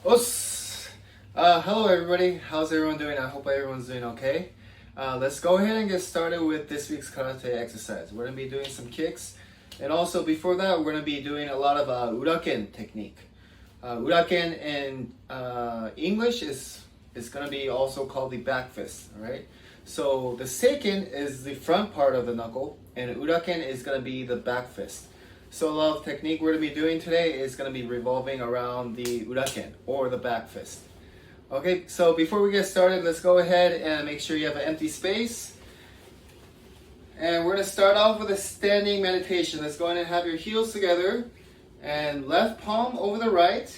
Os! Hello everybody, how's everyone doing? I hope everyone's doing okay. Let's go ahead and get started with this week's karate exercise. We're going to be doing some kicks, and also before that we're going to be doing a lot of Uraken technique. Uraken in English is going to be also called the back fist, alright? So the seiken is the front part of the knuckle, and Uraken is going to be the back fist. So a lot of technique we're going to be doing today is going to be revolving around the Uraken, or the back fist. Okay, so before we get started, let's go ahead and make sure you have an empty space. And we're going to start off with a standing meditation. Let's go ahead and have your heels together and left palm over the right.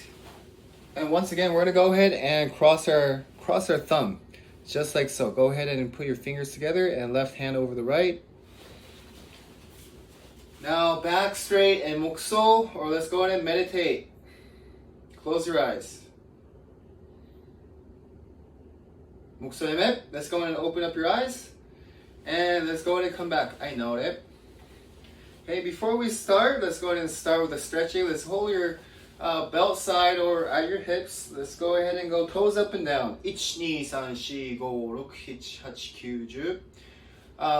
And once again, we're going to go ahead and cross our thumb, just like so. Go ahead and put your fingers together and left hand over the right. Now back straight and mukso, or let's go ahead and meditate. Close your eyes. Mukso emet. Let's go ahead and open up your eyes. And let's go ahead and come back. I know it. Okay, before we start, let's go ahead and start with the stretching. Let's hold your belt side or at your hips. Let's go ahead and go toes up and down. 1, 2, 3, 4, 5, 6, 7, 8, 9, 10.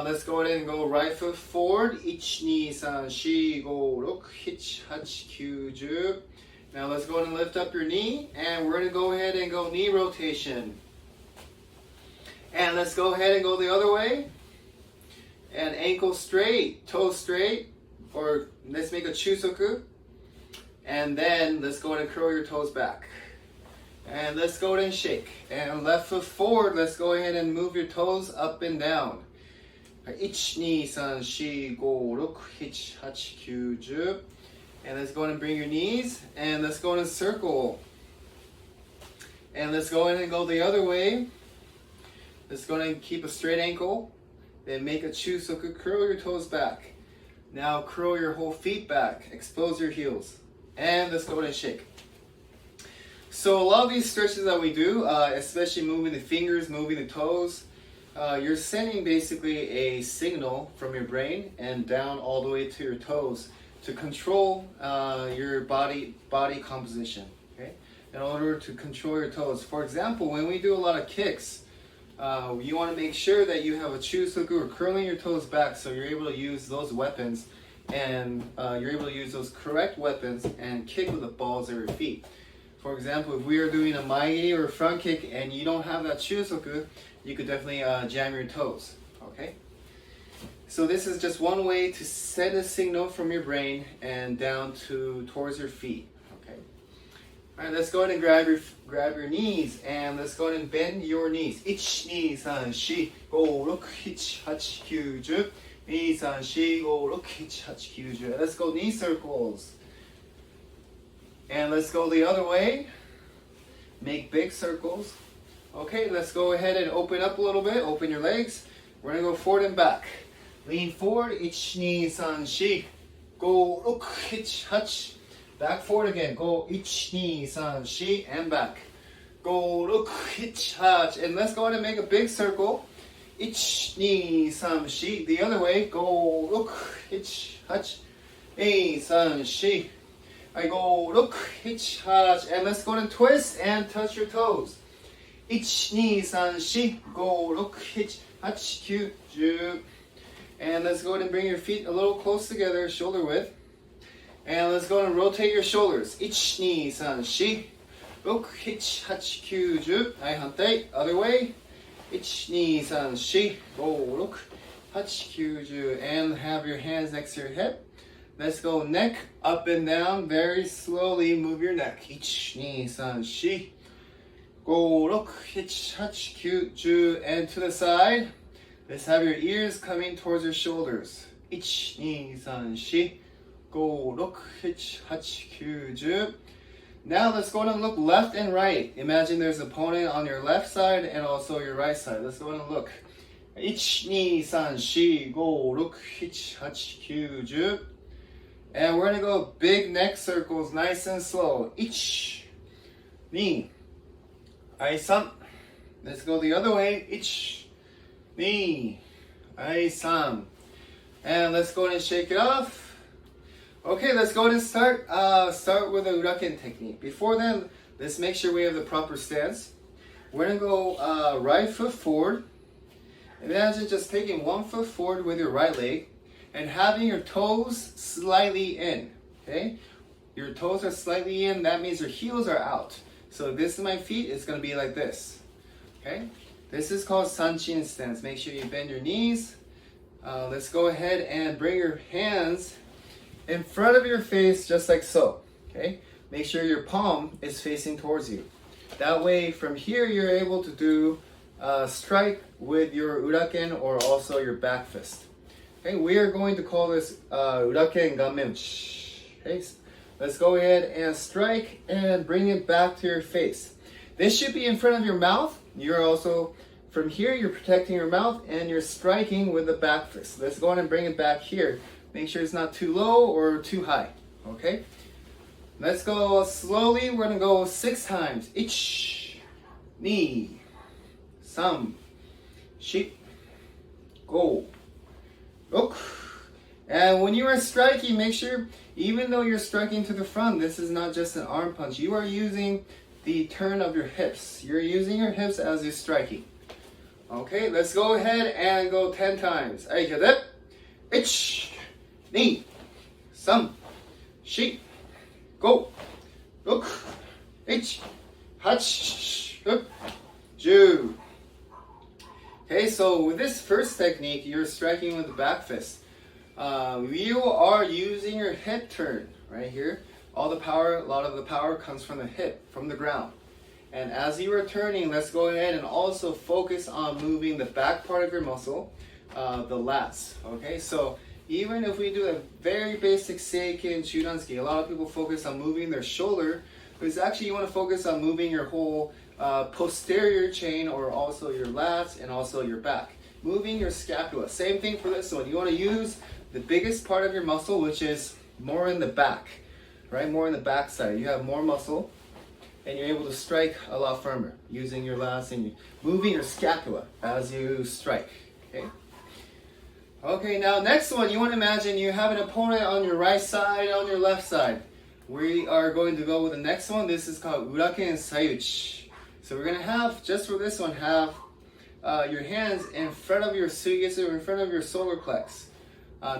Let's go ahead and go right foot forward. 1, 2, 3, 4, 5, 6, 7, 8, 9, 10. Now let's go ahead and lift up your knee, and we're going to go ahead and go knee rotation. And let's go ahead and go the other way. And ankle straight, toe straight, or let's make a chusoku. And then let's go ahead and curl your toes back. And let's go ahead and shake. And left foot forward, let's go ahead and move your toes up and down. 1, 2, 3, 4, 5, 6, 7, 8, 9, 10. And let's go ahead and bring your knees, and let's go ahead and circle. And let's go ahead and go the other way. Let's go ahead and keep a straight ankle. Then make a chusoku, curl your toes back. Now curl your whole feet back, expose your heels. And let's go ahead and shake. So a lot of these stretches that we do, especially moving the fingers, moving the toes, you're sending basically a signal from your brain and down all the way to your toes to control your body composition. Okay, in order to control your toes. For example, when we do a lot of kicks, you want to make sure that you have a chusoku or curling your toes back, so you're able to use those weapons, and you're able to use those correct weapons and kick with the balls of your feet. For example, if we are doing a maigiri or a front kick and you don't have that chusoku, you could definitely jam your toes. Okay. So this is just one way to send a signal from your brain and down towards your feet. Okay. All right, let's go ahead and grab your knees, and let's go ahead and bend your knees. 1, 2, 3, 4, 5, 6, 7, 8, 9, 10. 2, 3, 4, 5, 6, 7, 8, 9, 10. Let's go knee circles. And let's go the other way. Make big circles. Okay, let's go ahead and open up a little bit. Open your legs. We're going to go forward and back. Lean forward. 1, 2, 3, 4, 5, 6, 7, 8. Back forward again. Go 1, 2, 3, 4, 5, and back. Go 6, 7, 8. And let's go ahead and make a big circle. 1, 2, 3, 4, 5. The other way. Go 6, 7, 8, 9, 10. I go 6, 7, 8. And let's go ahead and twist and touch your toes. 1, 2, 3, 4, 5, 6, 7, 8, 9, 10. And let's go ahead and bring your feet a little close together, shoulder width. And let's go ahead and rotate your shoulders. 1, 2, 3, 4, 5, 6, 7, 8, 9, 10. はい、反対。Other way. 1, 2, 3, 4, 5, 6, 7, 8, 9, 10. And have your hands next to your hip. Let's go neck up and down. Very slowly move your neck. 1, 2, 3, 4, 5, 6, 7, 8, 9, 10. And to the side. Let's have your ears coming towards your shoulders. 1, 2, 3, 4, 5, 6, 7, 8, 9, 10. Now let's go ahead and look left and right. Imagine there's an opponent on your left side and also your right side. Let's go ahead and look. 1, 2, 3, 4, 5, 6, 7, 8, 9, 10. And we're going to go big neck circles, nice and slow. 1, 2, 3. Let's go the other way. 1, 2, 3. And let's go ahead and shake it off. Okay, let's go ahead and start with the Uraken technique. Before then, let's make sure we have the proper stance. We're gonna go right foot forward. Imagine just taking 1 foot forward with your right leg and having your toes slightly in, okay? Your toes are slightly in, that means your heels are out. So this is my feet, it's gonna be like this, okay? This is called Sanchin stance. Make sure you bend your knees. Let's go ahead and bring your hands in front of your face just like so, okay? Make sure your palm is facing towards you. That way from here you're able to do strike with your Uraken or also your back fist. Okay, we are going to call this Uraken Gamen. Okay, let's go ahead and strike and bring it back to your face. This should be in front of your mouth. You're also, from here, you're protecting your mouth and you're striking with the back fist. Let's go ahead and bring it back here. Make sure it's not too low or too high. Okay, let's go slowly. We're gonna go 6 times. 1, 2, 3, 4, 5, 6. And when you are striking, make sure, even though you're striking to the front, this is not just an arm punch. You are using the turn of your hips. You're using your hips as you're striking. Okay, let's go ahead and go 10 times. 1, 2, 3, 4, 5, 6, 7, 8, 10. Okay, so with this first technique, you're striking with the back fist. You are using your hip turn right here. All the power, a lot of the power comes from the hip, from the ground. And as you are turning, let's go ahead and also focus on moving the back part of your muscle, the lats. Okay, so even if we do a very basic seiken chudansuki, a lot of people focus on moving their shoulder, but it's actually you want to focus on moving your whole posterior chain or also your lats and also your back. Moving your scapula. Same thing for this one. You want to use the biggest part of your muscle, which is more in the back, right? More in the back side. You have more muscle and you're able to strike a lot firmer using your lats and moving your scapula as you strike, okay? Okay, now next one, you want to imagine you have an opponent on your right side, on your left side. We are going to go with the next one. This is called Uraken Sayuchi. So we're going to have, just for this one, have your hands in front of your suigetsu, in front of your solar plex.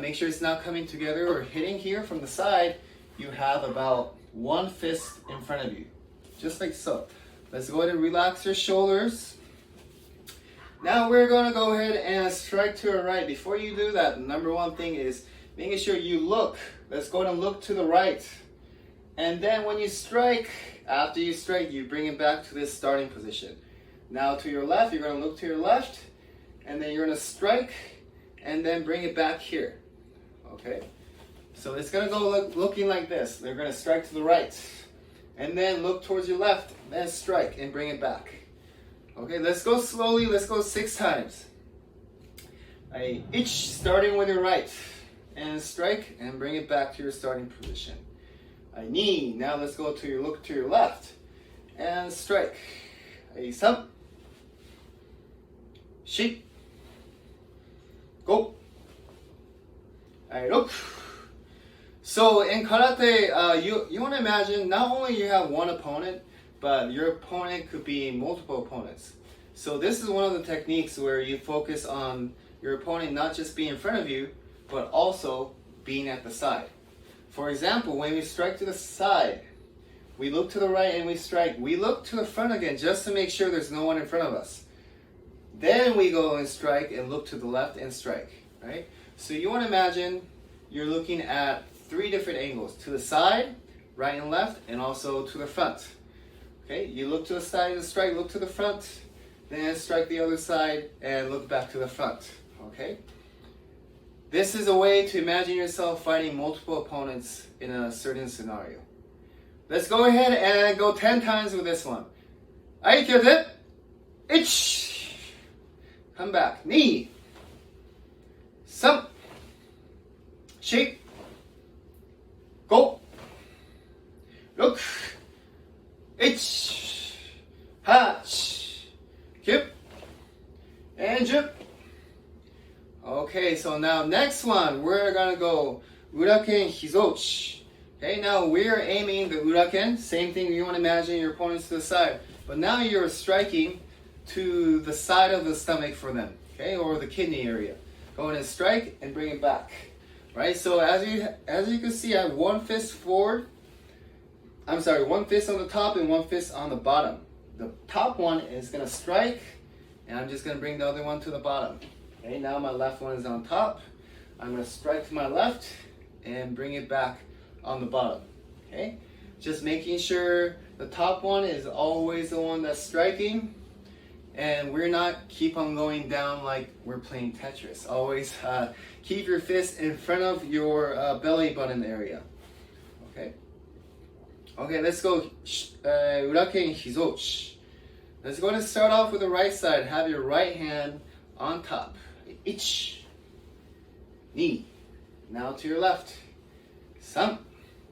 Make sure it's not coming together or hitting here from the side. You have about 1 fist in front of you, just like so. Let's go ahead and relax your shoulders. Now we're going to go ahead and strike to our right. Before you do that, the number one thing is making sure you look. Let's go ahead and look to the right. And then when you strike, after you strike, you bring it back to this starting position. Now to your left, you're going to look to your left, and then you're going to strike, and then bring it back here. Okay? So it's going to go looking like this. They're going to strike to the right, and then look towards your left, then strike, and bring it back. Okay, let's go slowly. Let's go 6 times. Each starting with your right, and strike, and bring it back to your starting position. Knee. Now let's go to your look to your left, and strike. 3, 4, 5, 6. So in karate, you want to imagine not only you have one opponent, but your opponent could be multiple opponents. So this is one of the techniques where you focus on your opponent not just being in front of you, but also being at the side. For example, when we strike to the side, we look to the right and we strike. We look to the front again just to make sure there's no one in front of us. Then we go and strike and look to the left and strike, right? So you want to imagine you're looking at 3 different angles. To the side, right and left, and also to the front. Okay, you look to the side and strike, look to the front, then strike the other side and look back to the front. Okay? This is a way to imagine yourself fighting multiple opponents in a certain scenario. Let's go ahead and go 10 times with this one. 1, come back. 2, 3, 4, 5, 6, 1, 8, 9, and 10. Okay, so now next one, we're gonna go Uraken Hizochi. Okay, now we're aiming the Uraken. Same thing, you want to imagine your opponents to the side. But now you're striking to the side of the stomach for them, okay, or the kidney area. Go in and strike and bring it back. Right, so as you can see, I have one fist forward. I'm sorry, one fist on the top and one fist on the bottom. The top one is going to strike, and I'm just going to bring the other one to the bottom. Okay, now my left one is on top. I'm going to strike to my left and bring it back on the bottom. Okay, just making sure the top one is always the one that's striking, and we're not keep on going down like we're playing Tetris. Always keep your fist in front of your belly button area. Okay. Okay, let's go. Uraken Hizochi. Let's go and start off with the right side. Have your right hand on top. Ich. Ni. Now to your left. Sam.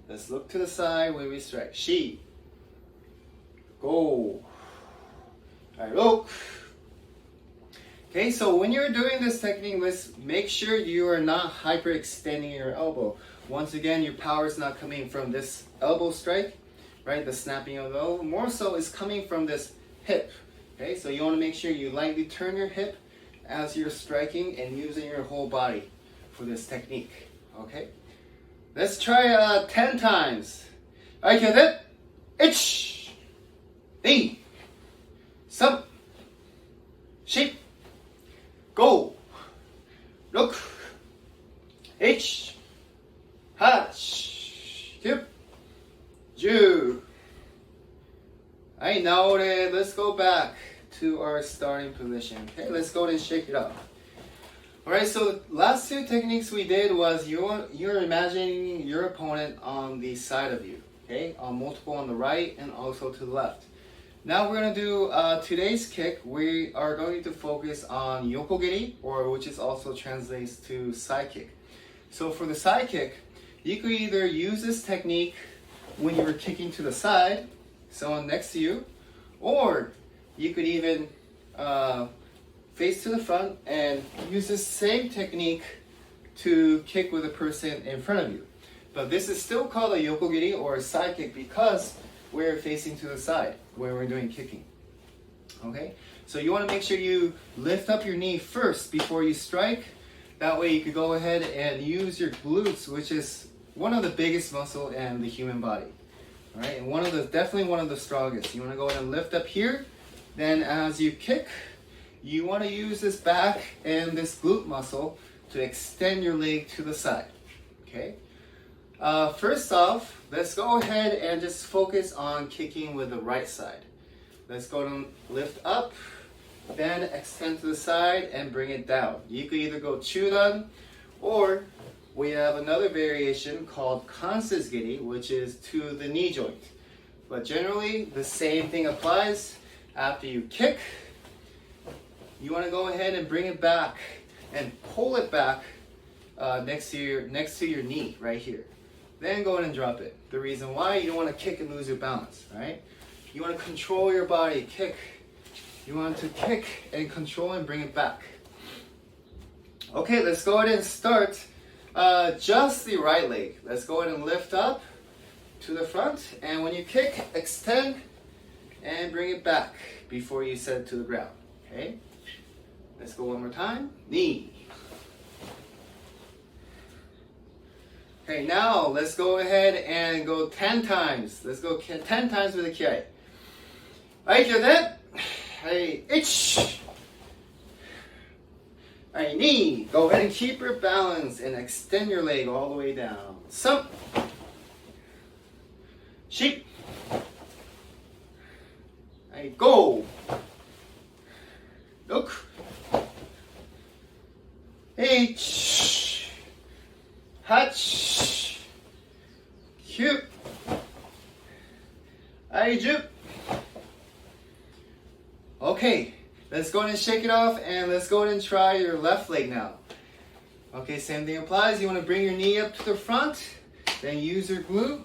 Let's look to the side when we strike. Shi. Go. Alright, look. Okay, so when you're doing this technique, let's make sure you are not hyperextending your elbow. Once again, your power is not coming from this elbow strike, right? The snapping of the elbow. More so is coming from this hip. Okay, so you want to make sure you lightly turn your hip as you're striking and using your whole body for this technique. Okay, let's try 10 times. Alright, get it? Ich. Ni. Sam. Shi. Go. Look. H. Hash. Kip. Ju. I know it. Let's go back to our starting position. Okay, let's go and shake it up. Alright, so the last two techniques we did was you're imagining your opponent on the side of you. Okay, on multiple on the right and also to the left. Now we're going to do today's kick. We are going to focus on Yoko geri, or which is also translates to side kick. So for the side kick, you could either use this technique when you were kicking to the side, someone next to you, or you could even face to the front and use the same technique to kick with a person in front of you. But this is still called a Yoko geri or a side kick because we're facing to the side when we're doing kicking. Okay, so you want to make sure you lift up your knee first before you strike. That way you could go ahead and use your glutes, which is one of the biggest muscle in the human body. All right, and definitely one of the strongest. You want to go ahead and lift up here. Then as you kick, you want to use this back and this glute muscle to extend your leg to the side. Okay. First off, let's go ahead and just focus on kicking with the right side. Let's go and lift up, then extend to the side and bring it down. You could either go chudan, or we have another variation called kansei geri, which is to the knee joint. But generally, the same thing applies. After you kick, you want to go ahead and bring it back and pull it back next to your knee right here. Then go ahead and drop it. The reason why, you don't want to kick and lose your balance, right? You want to control your body, kick. You want to kick and control and bring it back. Okay, let's go ahead and start just the right leg. Let's go ahead and lift up to the front. And when you kick, extend and bring it back before you set it to the ground. Okay? Let's go one more time. Knee. Okay, now let's go ahead and go 10 times. Let's go 10 times with the kiai. Alright, you're that. Hey, ich. Alright, knee. Go ahead and keep your balance and extend your leg all the way down. Some. Sheep. Alright, go. Look. H. Hach. Cute. Aiju. Okay, let's go ahead and shake it off and let's go ahead and try your left leg now. Okay, same thing applies. You want to bring your knee up to the front, then use your glute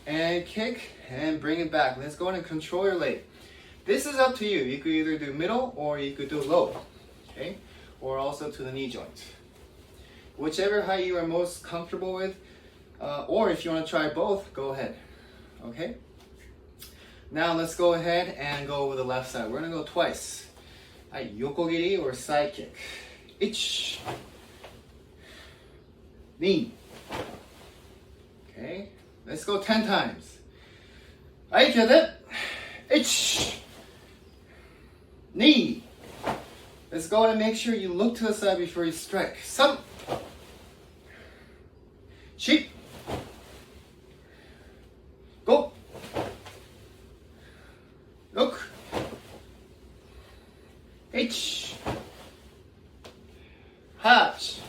and kick and bring it back. Let's go ahead and control your leg. This is up to you. You could either do middle or you could do low, okay? Or also to the knee joint. Whichever height you are most comfortable with, Or if you want to try both, go ahead. Okay? Now let's go ahead and go with the left side. We're going to go twice. Yoko geri or side kick. Ich. Knee. Okay? Let's go 10 times. Get it? Ich. Knee. Let's go and make sure you look to the side before you strike. Some. Sheep. Go. Look. H. Hatch.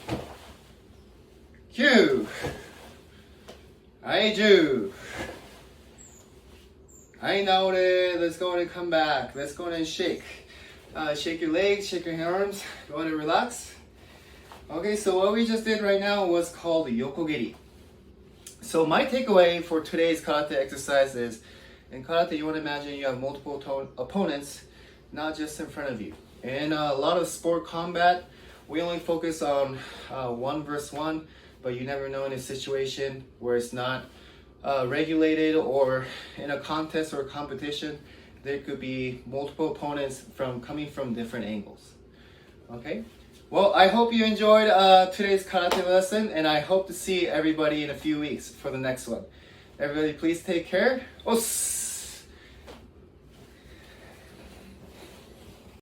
Q. I do. I know it. Let's go and come back. Let's go and shake. Shake your legs, shake your arms. Go ahead and relax. Okay, so what we just did right now was called Yoko geri. So my takeaway for today's karate exercise is, in karate you want to imagine you have multiple opponents, not just in front of you. In a lot of sport combat, we only focus on 1 versus 1, but you never know in a situation where it's not regulated or in a contest or a competition, there could be multiple opponents coming from different angles. Okay? Well, I hope you enjoyed today's karate lesson, and I hope to see everybody in a few weeks for the next one. Everybody, please take care. Os!